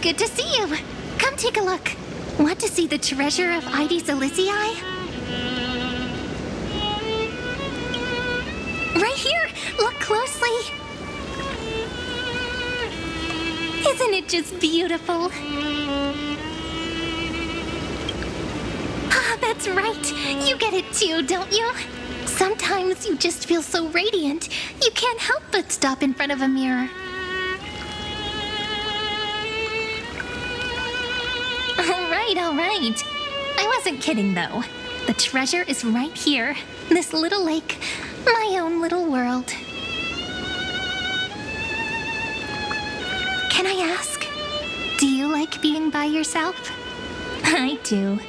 good to see you. Come take a look. Want to see the treasure of Ides Elysiae? Right here! Look closely! Isn't it just beautiful? Ah, that's right. You get it too, don't you? Sometimes you just feel so radiant, you can't help but stop in front of a mirror. All right. I wasn't kidding, though. The treasure is right here. This little lake. My own little world. Can I ask? Do you like being by yourself? I do.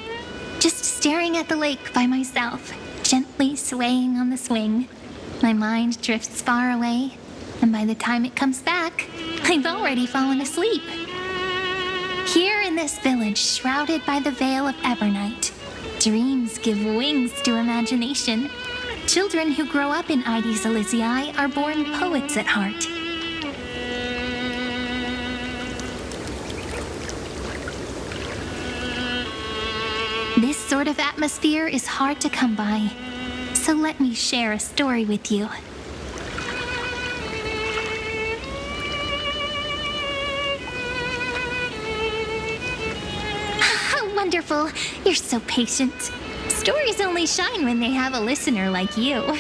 Just staring at the lake by myself, gently swaying on the swing. My mind drifts far away, and by the time it comes back, I've already fallen asleep. Here in this village shrouded by the veil of Evernight, dreams give wings to imagination. Children who grow up in Ides Elysiae are born poets at heart. This sort of atmosphere is hard to come by, so let me share a story with you. Wonderful. You're so patient. Stories only shine when they have a listener like you.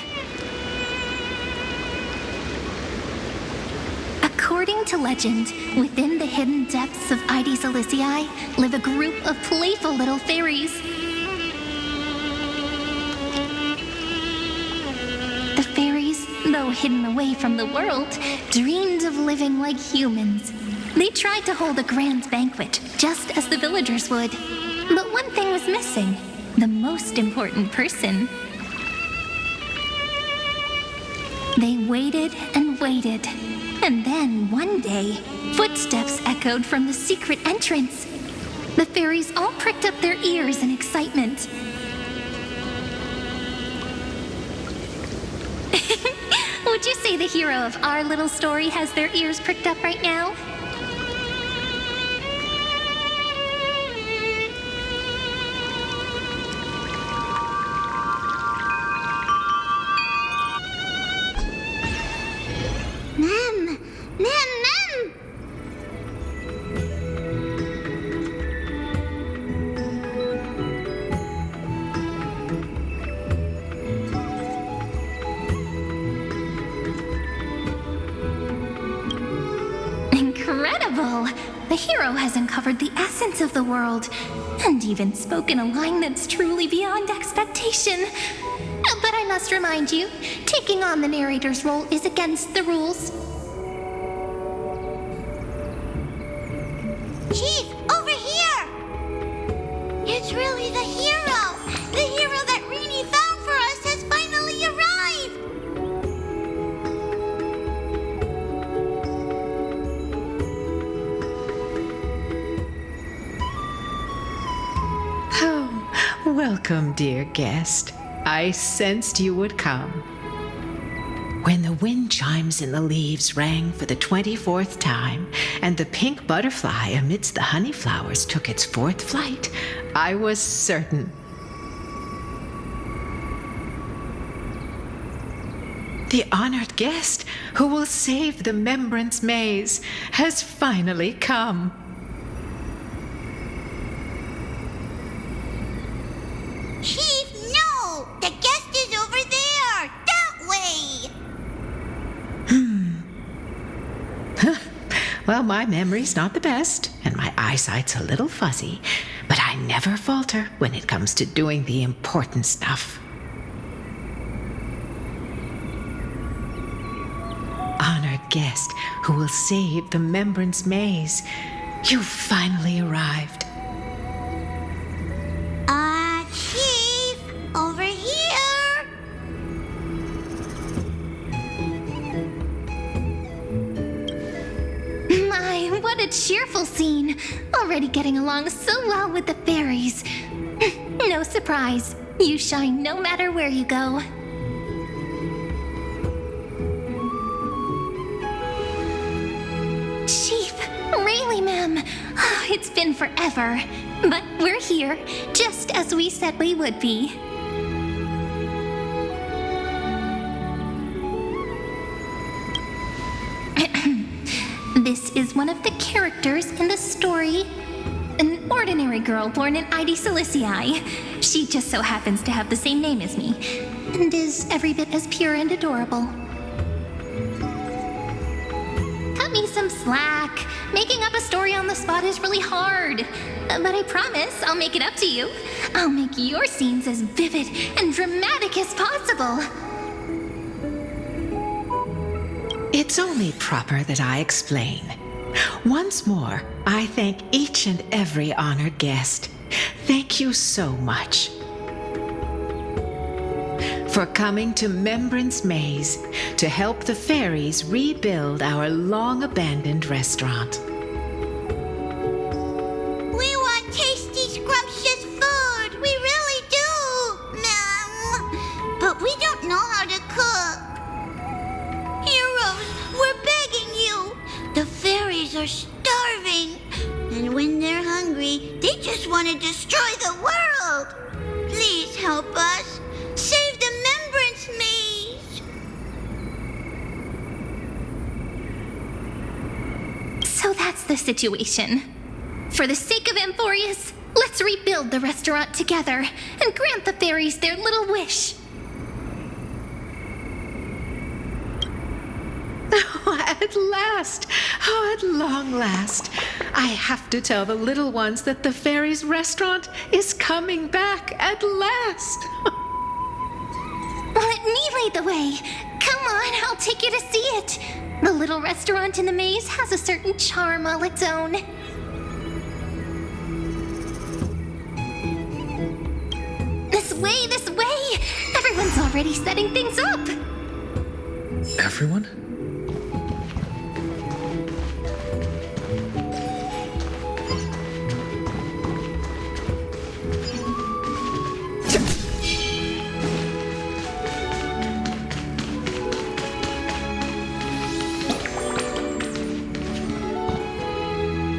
According to legend, within the hidden depths of Ides Elysiae live a group of playful little fairies. The fairies, though hidden away from the world, dreamed of living like humans. They tried to hold a grand banquet, just as the villagers would. But one thing was missing, the most important person. They waited and waited, and then one day, footsteps echoed from the secret entrance. The fairies all pricked up their ears in excitement. Would you say the hero of our little story has their ears pricked up right now? Incredible! The hero has uncovered the essence of the world, and even spoken a line that's truly beyond expectation. But I must remind you, taking on the narrator's role is against the rules. Chief, over here! It's really the hero! The hero that Rini found for us has finally arrived! Oh, welcome, dear guest. I sensed you would come. When the wind chimes in the leaves rang for the 24th time, and the pink butterfly amidst the honey flowers took its 4th flight, I was certain. The honored guest who will save the Membrance Maze has finally come. Chief, no! The guest is over there! That way! Well, my memory's not the best, and my eyesight's a little fuzzy, but I never falter when it comes to doing the important stuff. Honored guest who will save the Membrance Maze, you've finally arrived. Chief, over here! My, what a cheerful scene! Already getting along so well with the fairies. No surprise, you shine no matter where you go. Chief, really, ma'am. it's been forever, but we're here, just as we said we would be. This is one of the characters in the story. An ordinary girl born in Ide Silicii. She just so happens to have the same name as me, and is every bit as pure and adorable. Cut me some slack. Making up a story on the spot is really hard. But I promise I'll make it up to you. I'll make your scenes as vivid and dramatic as possible. It's only proper that I explain. Once more, I thank each and every honored guest. Thank you so much for coming to Membrance Maze to help the fairies rebuild our long-abandoned restaurant. We want tasty, scrumptious food. We really do, ma'am. But we don't know how to cook. Heroes, we're begging you. The fairies are starving. And when they're hungry, they just want to destroy the world. Please help us. Save the Membrance Maze. So that's the situation. For the sake of Amphorius, let's rebuild the restaurant together and grant the fairies their little wish. At last! Oh, at long last! I have to tell the little ones that the fairies' restaurant is coming back at last! Let me lead the way. Come on, I'll take you to see it. The little restaurant in the maze has a certain charm all its own. This way, this way! Everyone's already setting things up. Everyone?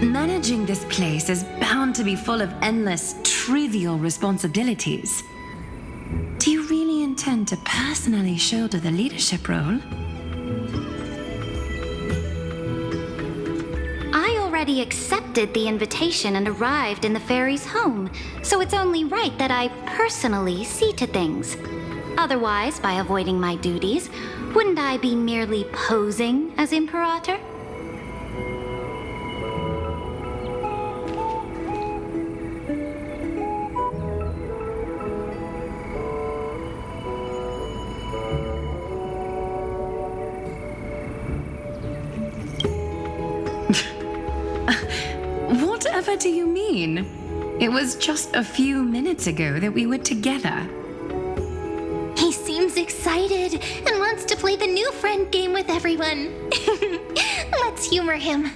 Managing this place is bound to be full of endless, trivial responsibilities. Do you really intend to personally shoulder the leadership role? I already accepted the invitation and arrived in the fairy's home, so it's only right that I personally see to things. Otherwise, by avoiding my duties, wouldn't I be merely posing as Imperator? Whatever do you mean? It was just a few minutes ago that we were together. He seems excited and wants to play the new friend game with everyone. Let's humor him.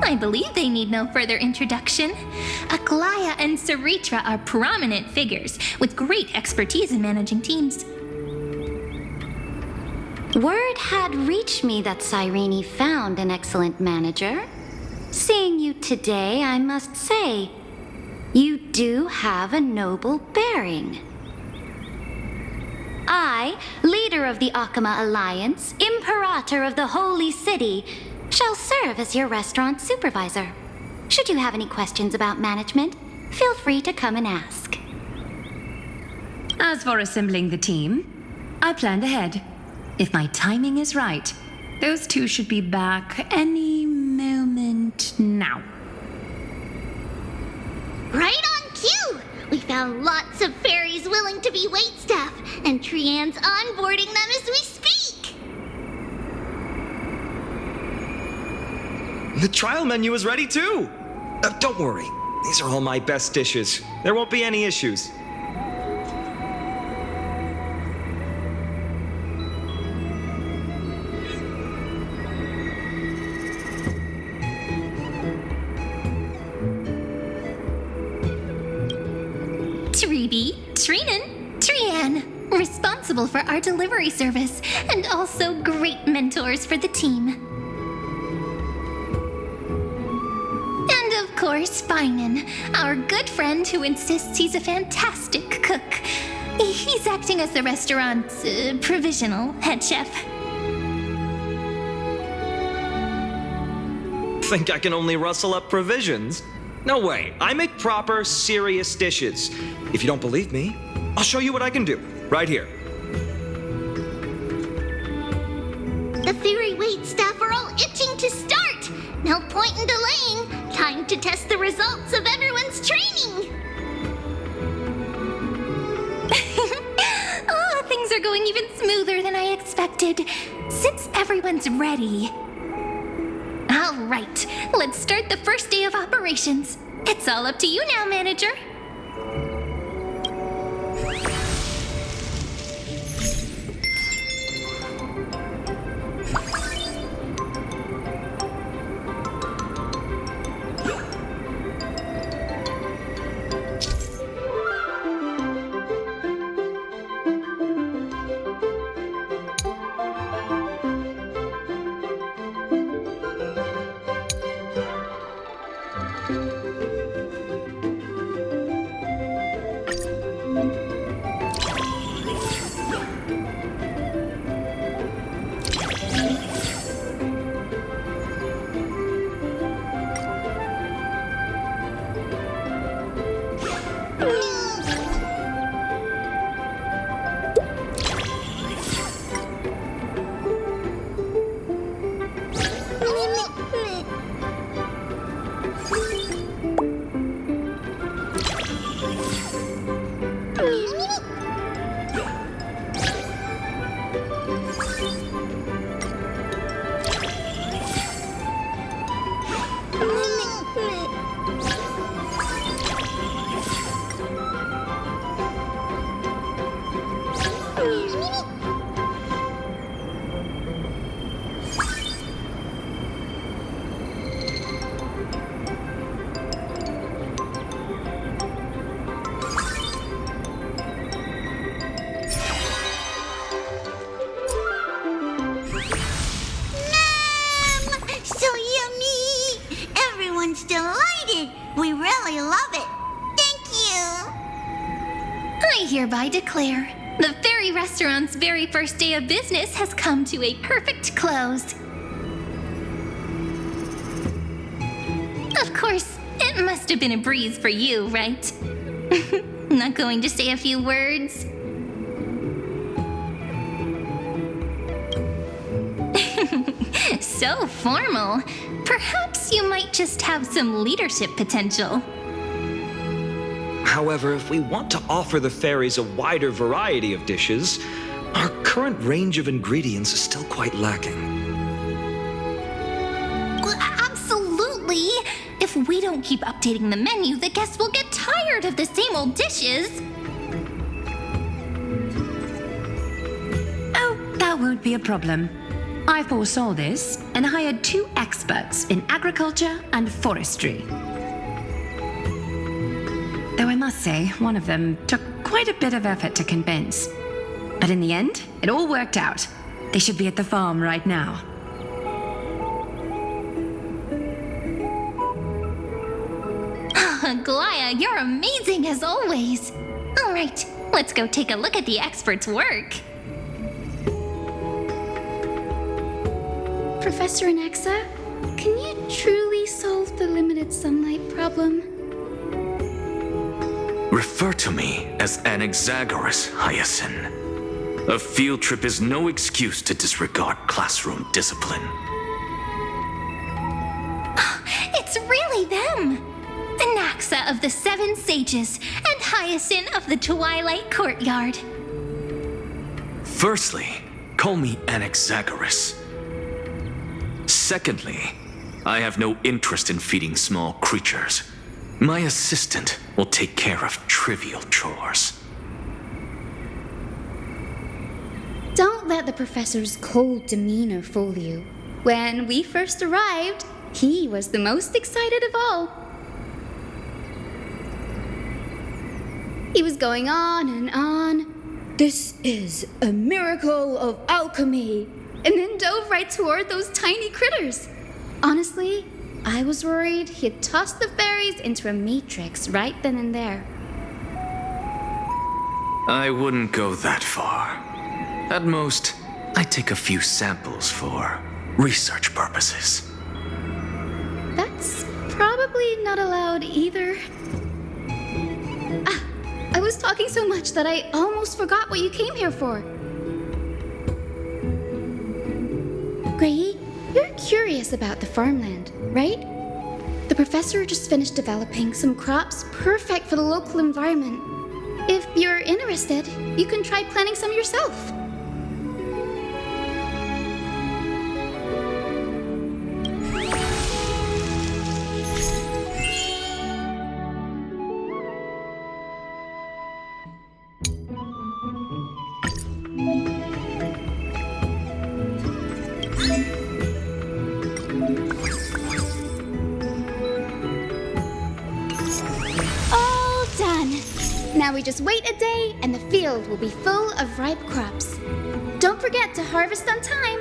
I believe they need no further introduction. Aglaya and Saritra are prominent figures with great expertise in managing teams. Word had reached me that Cyrene found an excellent manager. Seeing you today, I must say, you do have a noble bearing. I, leader of the Akama Alliance, Imperator of the Holy City, shall serve as your restaurant supervisor. Should you have any questions about management, feel free to come and ask. As for assembling the team, I planned ahead. If my timing is right, those two should be back any moment now. Right on cue! We found lots of fairies willing to be waitstaff, and Trian's onboarding them as we speak. The trial menu is ready too! Don't worry, these are all my best dishes. There won't be any issues. Tribi, Trinan, Trian, responsible for our delivery service, and also great mentors for the team. course, Finan, our good friend who insists he's a fantastic cook. He's acting as the restaurant's provisional head chef. Think I can only rustle up provisions? No way. I make proper, serious dishes. If you don't believe me, I'll show you what I can do. Right here. The fairy wait staff are all itching to start. No point in delaying. Time to test the results of everyone's training. Oh, things are going even smoother than I expected. Since everyone's ready. All right, let's start the first day of operations. It's all up to you now, manager. Delighted! We really love it. Thank you. I hereby declare, the Fairy Restaurant's very first day of business has come to a perfect close. Of course, it must have been a breeze for you, right? Not going to say a few words? So formal. Perhaps you might just have some leadership potential. However, if we want to offer the fairies a wider variety of dishes, our current range of ingredients is still quite lacking. Well, absolutely! If we don't keep updating the menu, the guests will get tired of the same old dishes. Oh, that won't be a problem. I foresaw this and hired 2 experts in agriculture and forestry. Though I must say, one of them took quite a bit of effort to convince. But in the end, it all worked out. They should be at the farm right now. Glaya, you're amazing as always. All right, let's go take a look at the expert's work. Professor Anaxa, can you truly solve the limited sunlight problem? Refer to me as Anaxagoras, Hyacinth. A field trip is no excuse to disregard classroom discipline. It's really them! Anaxa of the 7 Sages and Hyacinth of the Twilight Courtyard. Firstly, call me Anaxagoras. Secondly, I have no interest in feeding small creatures. My assistant will take care of trivial chores. Don't let the professor's cold demeanor fool you. When we first arrived, he was the most excited of all. He was going on and on. This is a miracle of alchemy. And then dove right toward those tiny critters. Honestly, I was worried he'd toss the fairies into a matrix right then and there. I wouldn't go that far. At most, I'd take a few samples for research purposes. That's probably not allowed either. Ah, I was talking so much that I almost forgot what you came here for. Gray, you're curious about the farmland, right? The professor just finished developing some crops perfect for the local environment. If you're interested, you can try planting some yourself. All done. Now we just wait a day and the field will be full of ripe crops. Don't forget to harvest on time.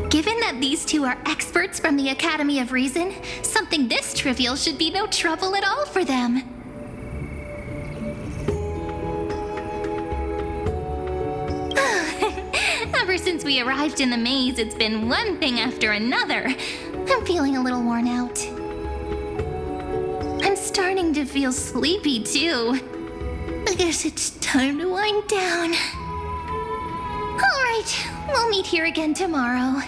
Given that these two are experts from the Academy of Reason, something this trivial should be no trouble at all for them. Ever since we arrived in the maze, it's been one thing after another. I'm feeling a little worn out. I'm starting to feel sleepy, too. I guess it's time to wind down. All right, we'll meet here again tomorrow.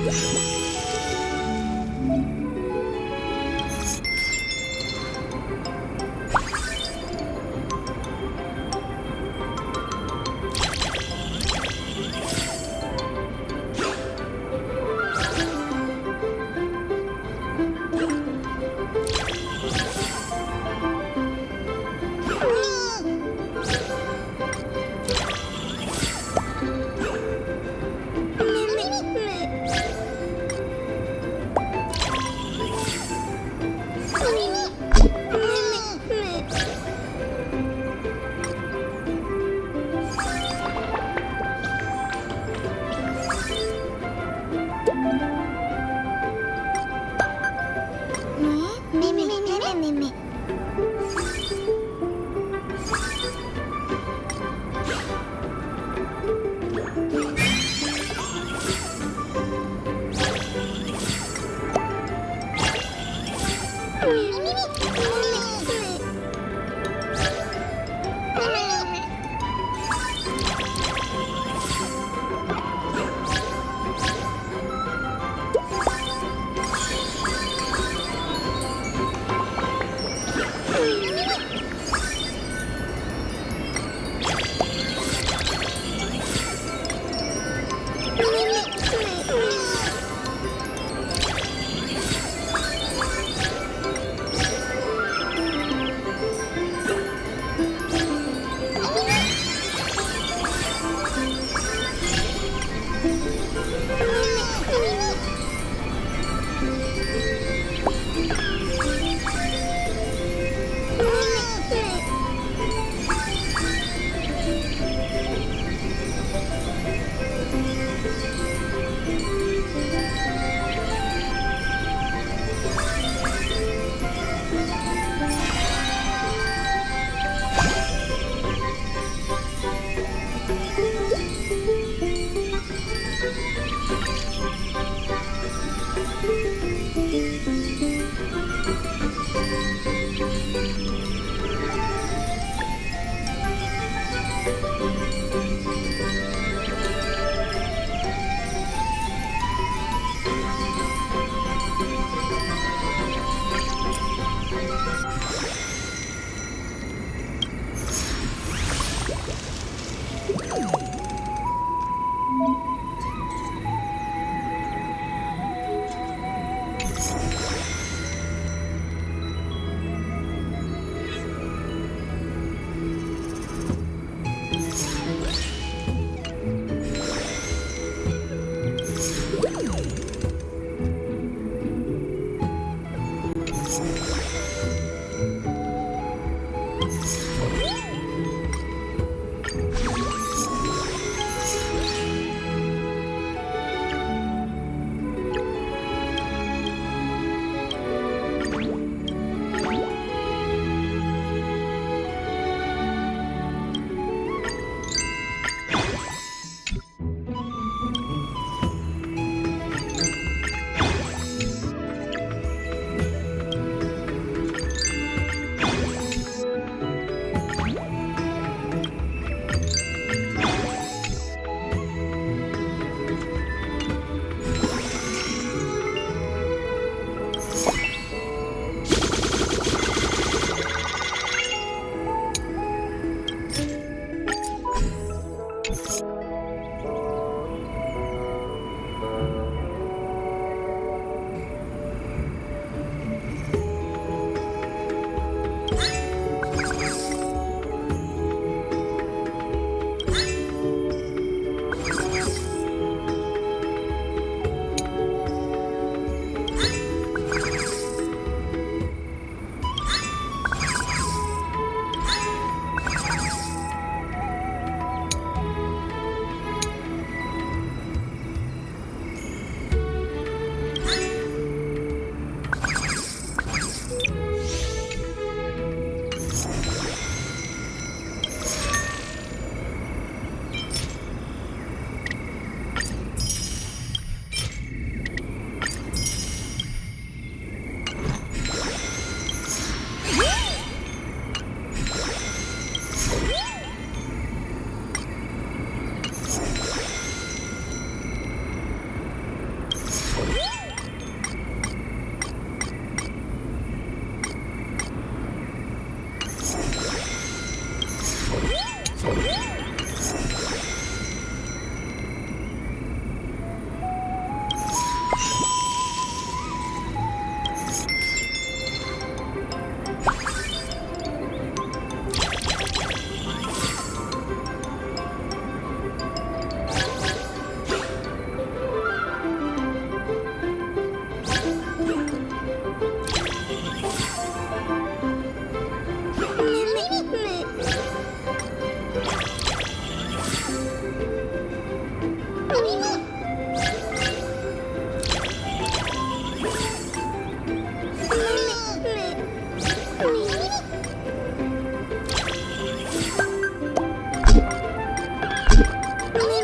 Mimi.